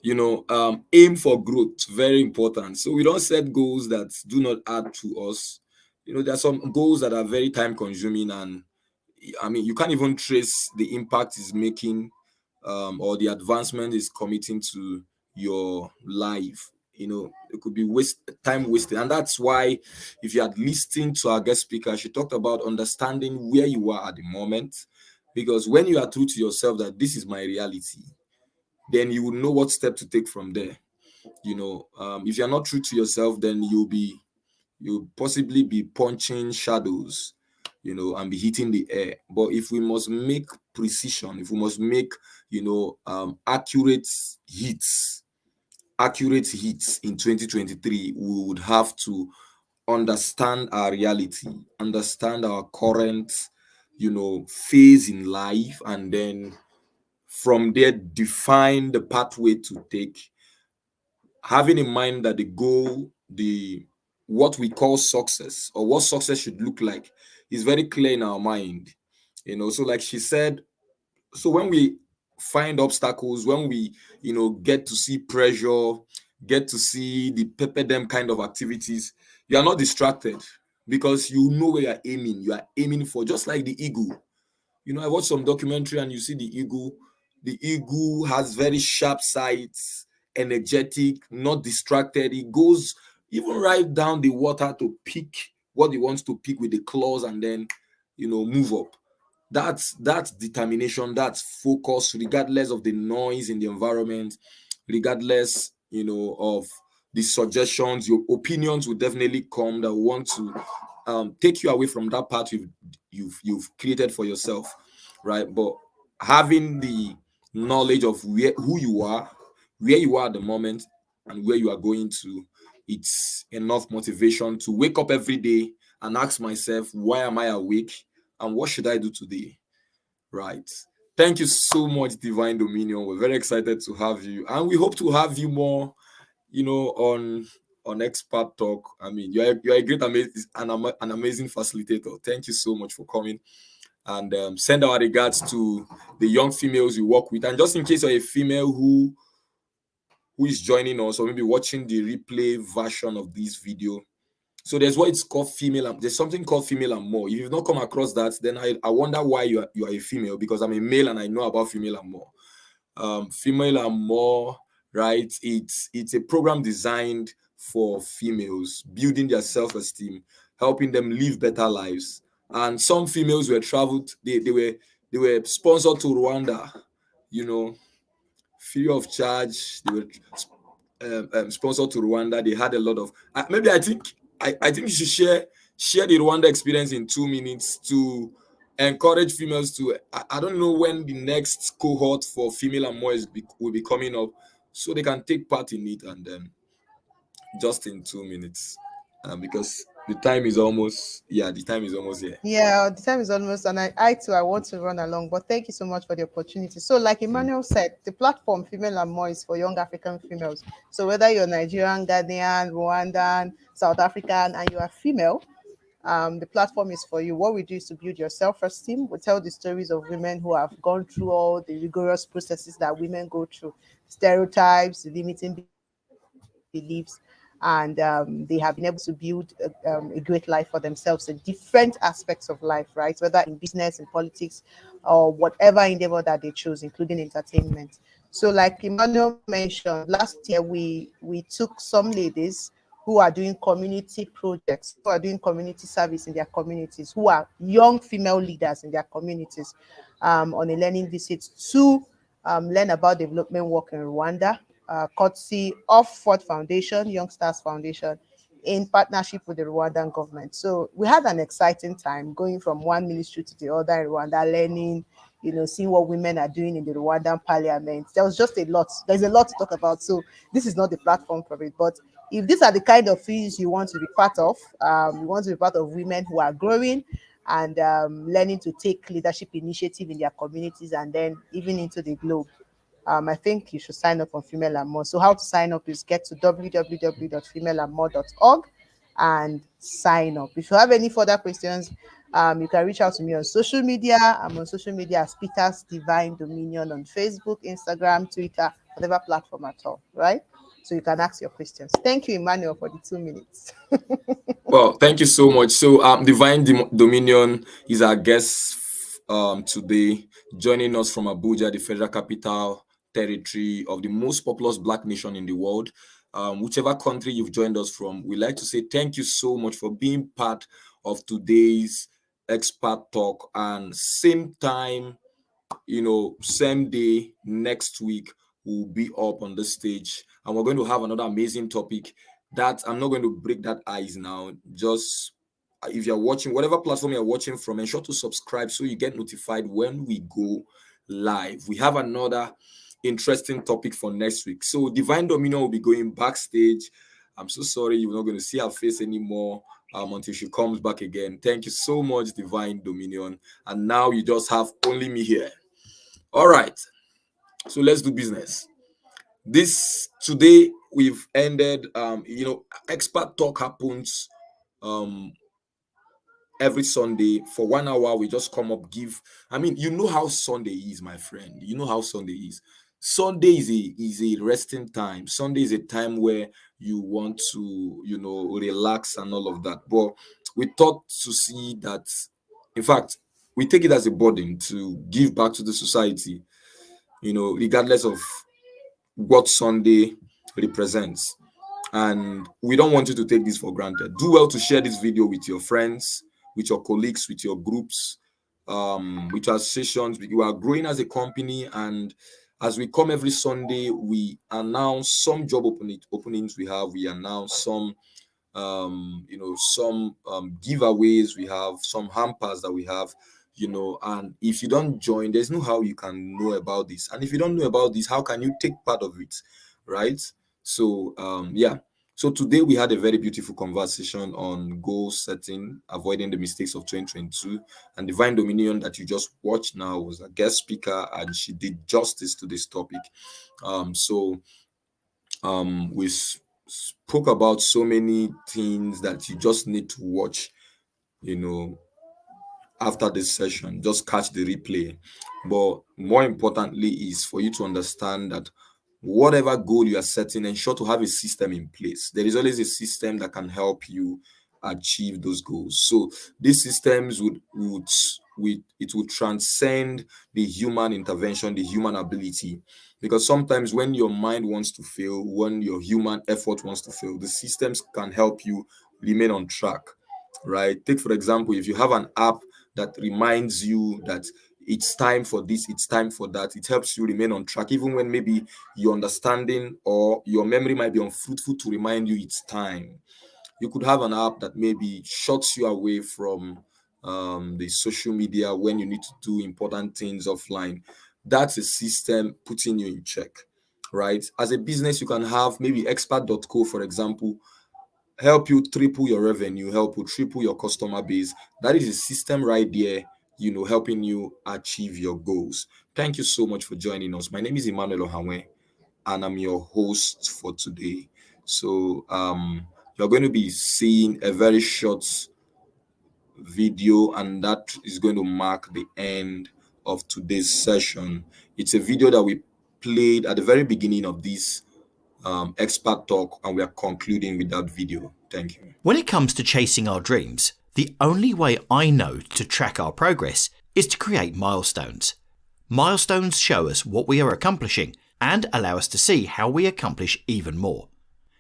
Aim for growth, very important. So we don't set goals that do not add to us. There are some goals that are very time consuming, and I mean, you can't even trace the impact it's making, or the advancement is committing to your life. It could be time wasted. And that's why, if you had listened to our guest speaker, she talked about understanding where you are at the moment. Because when you are true to yourself that this is my reality, then you will know what step to take from there. If you're not true to yourself, then you'll possibly be punching shadows, and be hitting the air. But if we must make precision, if we must make, accurate hits in 2023, we would have to understand our reality, understand our current, phase in life, and then from there define the pathway to take, having in mind that the goal, the what we call success, or what success should look like, is very clear in our mind. So like she said, so when we find obstacles, when we get to see pressure, get to see the pepper them kind of activities, you are not distracted, because you know where you are aiming for, just like the eagle. I watched some documentary, and you see the eagle. The eagle has very sharp sights, energetic, not distracted. He goes even right down the water to pick what he wants to pick with the claws, and then move up. That's determination, that's focus, regardless of the noise in the environment, regardless of the suggestions. Your opinions will definitely come that want to take you away from that path you've created for yourself, right? But having the knowledge of who you are, where you are at the moment, and where you are going to, it's enough motivation to wake up every day and ask myself, why am I awake, and what should I do today? Right. Thank you so much, Divine Dominion. We're very excited to have you, and we hope to have you more, on Expert Talk. I mean, you're a great, an amazing facilitator. Thank you so much for coming, and send our regards to the young females you work with. And just in case you're a female who is joining us, or maybe watching the replay version of this video, so there's what it's called female. There's something called female and more. If you've not come across that, then I wonder why you are a female, because I'm a male and I know about female and more. Female and more, right? It's a program designed for females, building their self-esteem, helping them live better lives. And some females were traveled. They were sponsored to Rwanda, free of charge. They were sponsored to Rwanda. They had a lot of. Maybe I think you should share the Rwanda experience in 2 minutes to encourage females to. I don't know when the next cohort for female and more will be coming up, so they can take part in it, and just in 2 minutes, because the time is almost. Yeah, the time is almost here. Yeah, the time is almost, and I too, I want to run along, but thank you so much for the opportunity. So, like Emmanuel said, the platform Female and More is for young African females. So, whether you're Nigerian, Ghanaian, Rwandan, South African, and you are female, the platform is for you. What we do is to build your self-esteem. We tell the stories of women who have gone through all the rigorous processes that women go through, stereotypes, limiting beliefs, and they have been able to build a great life for themselves in different aspects of life, right? Whether in business, in politics, or whatever endeavor that they choose, including entertainment. So, like Emmanuel mentioned, last year we took some ladies who are doing community projects, who are doing community service in their communities, who are young female leaders in their communities, on a learning visit to learn about development work in Rwanda, courtesy of Ford Foundation, Young Stars Foundation, in partnership with the Rwandan government. So we had an exciting time going from one ministry to the other in Rwanda, learning, seeing what women are doing in the Rwandan parliament. There was just a lot. There's a lot to talk about. So this is not the platform for it. But if these are the kind of things you want to be part of, you want to be part of women who are growing and learning to take leadership initiative in their communities and then even into the globe, I think you should sign up on Female and More. So how to sign up is get to www.femaleandmore.org and sign up. If you have any further questions, you can reach out to me on social media. I'm on social media as Peter's Divine Dominion on Facebook, Instagram, Twitter, whatever platform at all, right? So you can ask your questions. Thank you, Emmanuel, for the 2 minutes. Well, thank you so much. So, Divine Dominion is our guest today, joining us from Abuja, the federal capital territory of the most populous Black nation in the world. Whichever country you've joined us from, we'd like to say thank you so much for being part of today's expert talk. And same time, same day next week, we'll be up on the stage and we're going to have another amazing topic that I'm not going to break that ice now. Just if you're watching, whatever platform you're watching from, ensure to subscribe so you get notified when we go live. We have another interesting topic for next week. So Divine Dominion will be going backstage. I'm so sorry you're not going to see her face anymore until she comes back again. Thank you so much, Divine Dominion. And now you just have only me here. All right, so let's do business. Today we've ended. Expert talk happens every Sunday for 1 hour. We just come up, give. You know how Sunday is, my friend. You know how Sunday is. Sunday is a resting time. Sunday is a time where you want to, relax and all of that. But we thought to see that, in fact, we take it as a burden to give back to the society, regardless of what Sunday represents. And we don't want you to take this for granted. Do well to share this video with your friends, with your colleagues, with your groups, with your associations. We are growing as a company, and as we come every Sunday, we announce some job openings we have. We announce some giveaways we have, some hampers that we have, and if you don't join, there's no how you can know about this. And if you don't know about this, how can you take part of it, right? So so today we had a very beautiful conversation on goal setting, avoiding the mistakes of 2022, and Divine Dominion that you just watched now was a guest speaker, and she did justice to this topic. We spoke about so many things that you just need to watch, after this session. Just catch the replay. But more importantly is for you to understand that whatever goal you are setting, ensure to have a system in place. There is always a system that can help you achieve those goals. So these systems would transcend the human intervention, the human ability. Because sometimes when your mind wants to fail, when your human effort wants to fail, the systems can help you remain on track, right? Take, for example, if you have an app that reminds you that it's time for this, it's time for that, it helps you remain on track, even when maybe your understanding or your memory might be unfruitful to remind you it's time. You could have an app that maybe shuts you away from the social media when you need to do important things offline. That's a system putting you in check, right? As a business, you can have maybe expert.co, for example, help you triple your revenue, help you triple your customer base. That is a system right there, helping you achieve your goals. Thank you so much for joining us. My name is Emmanuel Ohanwe, and I'm your host for today. So you're going to be seeing a very short video, and that is going to mark the end of today's session. It's a video that we played at the very beginning of this expert talk, and we are concluding with that video. Thank you. When it comes to chasing our dreams, the only way I know to track our progress is to create milestones. Milestones show us what we are accomplishing and allow us to see how we accomplish even more.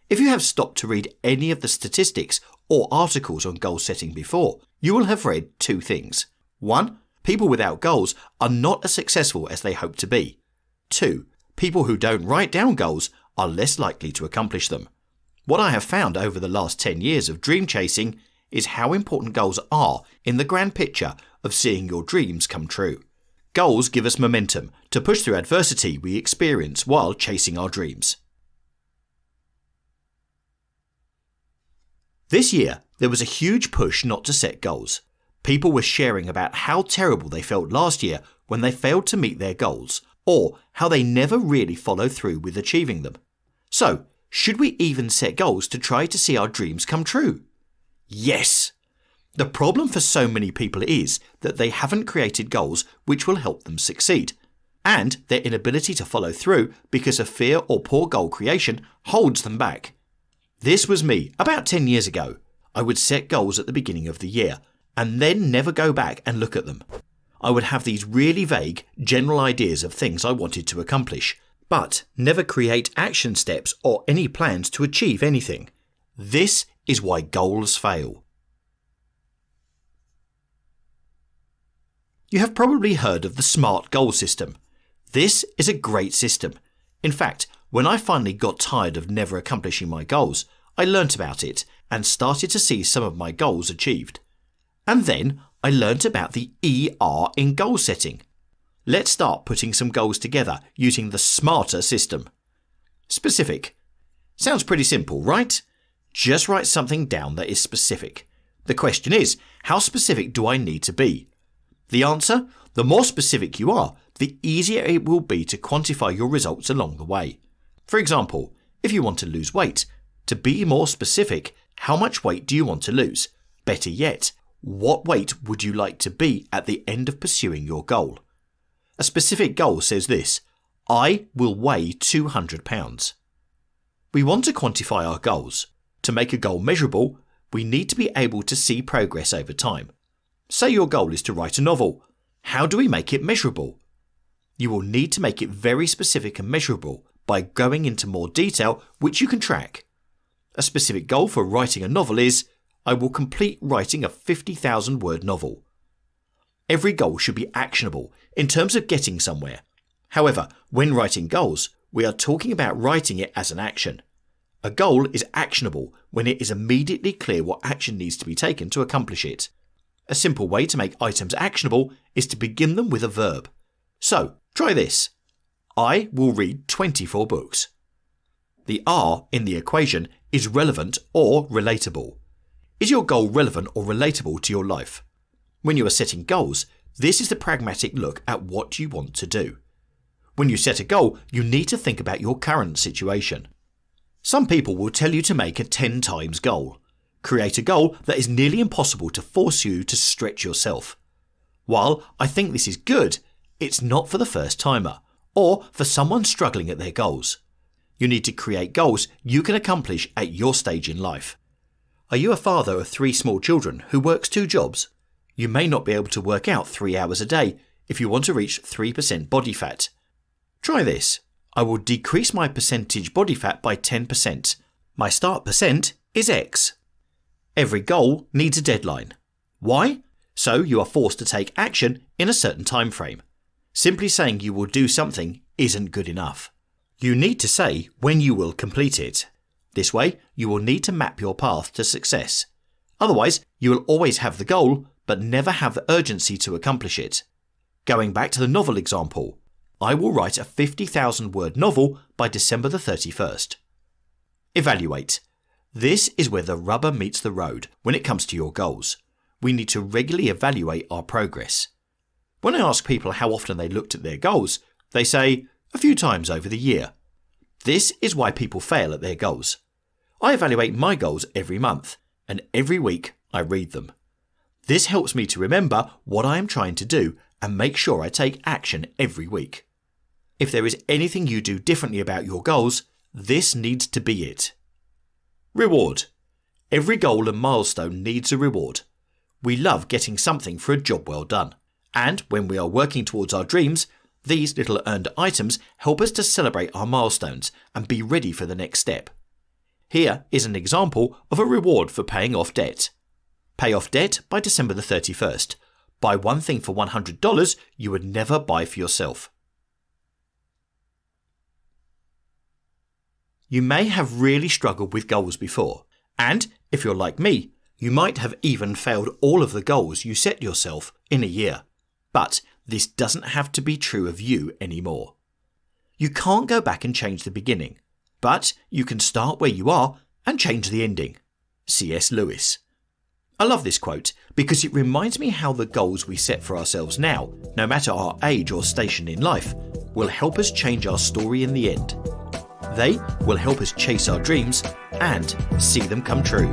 If you have stopped to read any of the statistics or articles on goal setting before, you will have read two things. 1. People without goals are not as successful as they hope to be. 2. People who don't write down goals are less likely to accomplish them. What I have found over the last 10 years of dream chasing is how important goals are in the grand picture of seeing your dreams come true. Goals give us momentum to push through adversity we experience while chasing our dreams. This year, there was a huge push not to set goals. People were sharing about how terrible they felt last year when they failed to meet their goals, or how they never really follow through with achieving them. So, should we even set goals to try to see our dreams come true? Yes! The problem for so many people is that they haven't created goals which will help them succeed. and their inability to follow through because of fear or poor goal creation holds them back. This was me about 10 years ago. I would set goals at the beginning of the year and then never go back and look at them. I would have these really vague, general ideas of things I wanted to accomplish, but never create action steps or any plans to achieve anything. This is why goals fail. You have probably heard of the SMART goal system. This is a great system. In fact, when I finally got tired of never accomplishing my goals, I learnt about it and started to see some of my goals achieved. And then I learnt about the ER in goal setting. Let's start putting some goals together using the SMARTer system. Specific. Sounds pretty simple, right? Just write something down that is specific. The question is, how specific do I need to be? The answer? The more specific you are, the easier it will be to quantify your results along the way. For example, if you want to lose weight, to be more specific, how much weight do you want to lose? Better yet, what weight would you like to be at the end of pursuing your goal? A specific goal says this: I will weigh 200 pounds. We want to quantify our goals. To make a goal measurable, we need to be able to see progress over time. Say your goal is to write a novel. How do we make it measurable? You will need to make it very specific and measurable by going into more detail which you can track. A specific goal for writing a novel is, I will complete writing a 50,000 word novel. Every goal should be actionable in terms of getting somewhere. However, when writing goals, we are talking about writing it as an action. A goal is actionable when it is immediately clear what action needs to be taken to accomplish it. A simple way to make items actionable is to begin them with a verb. So, try this. I will read 24 books. The R in the equation is relevant or relatable. Is your goal relevant or relatable to your life? When you are setting goals, this is the pragmatic look at what you want to do. When you set a goal, you need to think about your current situation. Some people will tell you to make a 10 times goal. Create a goal that is nearly impossible to force you to stretch yourself. While I think this is good, it's not for the first timer or for someone struggling at their goals. You need to create goals you can accomplish at your stage in life. Are you a father of 3 small children who works 2 jobs? You may not be able to work out 3 hours a day if you want to reach 3% body fat. Try this. I will decrease my percentage body fat by 10%. My start percent is X. Every goal needs a deadline. Why? So you are forced to take action in a certain time frame. Simply saying you will do something isn't good enough. You need to say when you will complete it. This way, you will need to map your path to success. Otherwise, you will always have the goal, but never have the urgency to accomplish it. Going back to the novel example, I will write a 50,000 word novel by December the 31st. Evaluate. This is where the rubber meets the road when it comes to your goals. We need to regularly evaluate our progress. When I ask people how often they looked at their goals, they say a few times over the year. This is why people fail at their goals. I evaluate my goals every month, and every week I read them. This helps me to remember what I am trying to do and make sure I take action every week. If there is anything you do differently about your goals, this needs to be it. Reward. Every goal and milestone needs a reward. We love getting something for a job well done. And when we are working towards our dreams, these little earned items help us to celebrate our milestones and be ready for the next step. Here is an example of a reward for paying off debt. Pay off debt by December the 31st. Buy one thing for $100 you would never buy for yourself. You may have really struggled with goals before, and if you're like me, you might have even failed all of the goals you set yourself in a year. But this doesn't have to be true of you anymore. You can't go back and change the beginning, but you can start where you are and change the ending. C.S. Lewis. I love this quote because it reminds me how the goals we set for ourselves now, no matter our age or station in life, will help us change our story in the end. They will help us chase our dreams and see them come true.